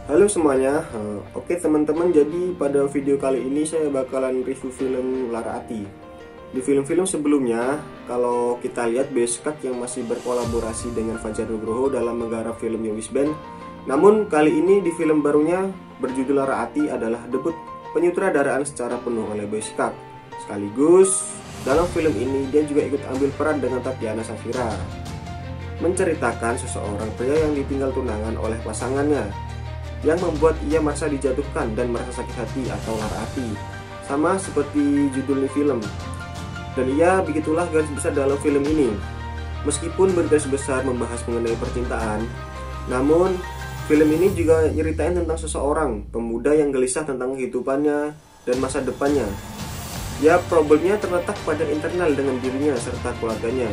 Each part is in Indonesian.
Halo semuanya, oke teman-teman, jadi pada video kali ini saya bakalan review film Lara Ati. Di film-film sebelumnya, kalau kita lihat Beskak yang masih berkolaborasi dengan Fajar Nugroho dalam menggarap film Yowis Band. Namun kali ini di film barunya berjudul Lara Ati adalah debut penyutradaraan secara penuh oleh Beskak. Sekaligus dalam film ini dia juga ikut ambil peran dengan Tatiana Safira, menceritakan seseorang pria yang ditinggal tunangan oleh pasangannya, yang membuat ia merasa dijatuhkan dan merasa sakit hati atau lara hati, sama seperti judul film. Dan ia begitulah garis besar dalam film ini. Meskipun bergaris besar membahas mengenai percintaan, namun film ini juga nyeritain tentang seseorang pemuda yang gelisah tentang kehidupannya dan masa depannya. Ya, problemnya terletak pada internal dengan dirinya serta keluarganya.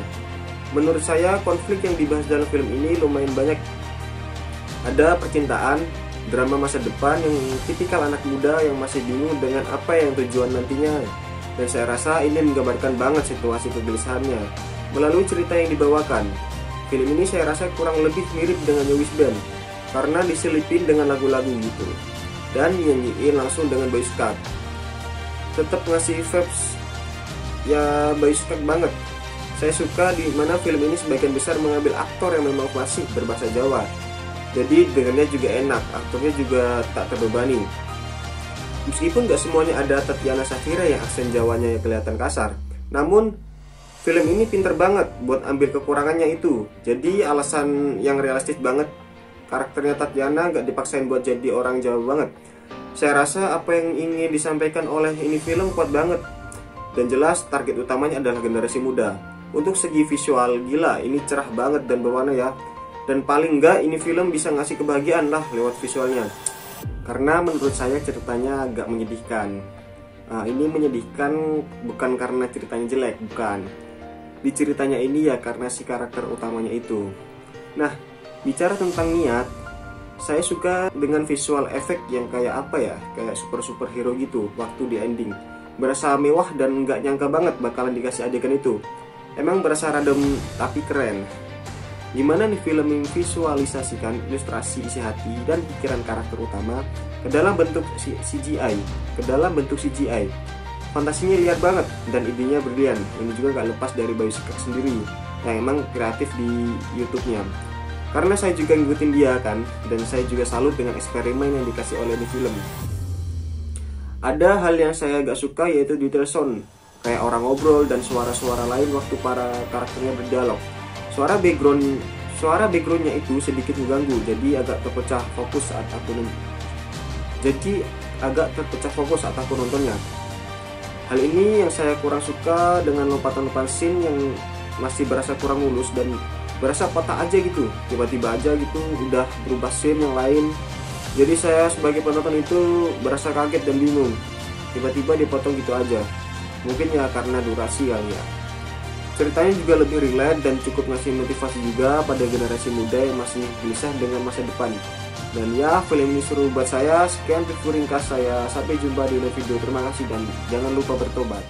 Menurut saya konflik yang dibahas dalam film ini lumayan banyak. Ada percintaan, drama masa depan yang tipikal anak muda yang masih bingung dengan apa yang tujuan nantinya. Dan saya rasa ini menggambarkan banget situasi kegelisahannya melalui cerita yang dibawakan. Film ini saya rasa kurang lebih mirip dengan Yowis Band karena diselipin dengan lagu-lagu gitu, dan nyanyiin langsung dengan Beskak. Tetap ngasih vibes ya Beskak banget. Saya suka di mana film ini sebagian besar mengambil aktor yang memang klasik berbahasa Jawa. Jadi dengannya juga enak, aktornya juga tak terbebani. Meskipun gak semuanya ada Tatiana Safira yang aksen Jawanya kelihatan kasar, namun film ini pinter banget buat ambil kekurangannya itu. Jadi alasan yang realistis banget, karakternya Tatiana gak dipaksain buat jadi orang Jawa banget. Saya rasa apa yang ingin disampaikan oleh ini film kuat banget. Dan jelas target utamanya adalah generasi muda. Untuk segi visual, gila, ini cerah banget dan berwarna ya. Dan paling enggak ini film bisa ngasih kebahagiaan lah lewat visualnya. Karena menurut saya ceritanya agak menyedihkan. Ini menyedihkan bukan karena ceritanya jelek, bukan. Di ceritanya ini ya karena si karakter utamanya itu. Nah, bicara tentang niat, saya suka dengan visual efek yang kayak apa ya, kayak super hero gitu waktu di ending. Berasa mewah dan nggak nyangka banget bakalan dikasih adegan itu. Emang berasa random tapi keren. Gimana nih film memvisualisasikan ilustrasi isi hati dan pikiran karakter utama ke dalam bentuk CGI. Fantasinya liar banget dan idenya brilian. Ini juga gak lepas dari Beskak sendiri yang emang kreatif di YouTube-nya. Karena saya juga ngikutin dia kan, dan saya juga salut dengan eksperimen yang dikasih oleh di film. Ada hal yang saya gak suka, yaitu detail sound, kayak orang ngobrol dan suara-suara lain waktu para karakternya berdialog. Suara backgroundnya itu sedikit mengganggu, jadi agak terpecah fokus saat aku nontonnya. Hal ini yang saya kurang suka dengan lompatan-lompatan scene yang masih berasa kurang mulus dan berasa patah aja gitu. Tiba-tiba aja gitu udah berubah scene yang lain. Jadi saya sebagai penonton itu berasa kaget dan bingung. Tiba-tiba dipotong gitu aja. Mungkin ya karena durasi kali ya. Ceritanya juga lebih relate dan cukup ngasih motivasi juga pada generasi muda yang masih gelisah dengan masa depan. Dan ya, film ini seru buat saya. Sekian review ringkas saya. Sampai jumpa di video. Terima kasih dan jangan lupa bertobat.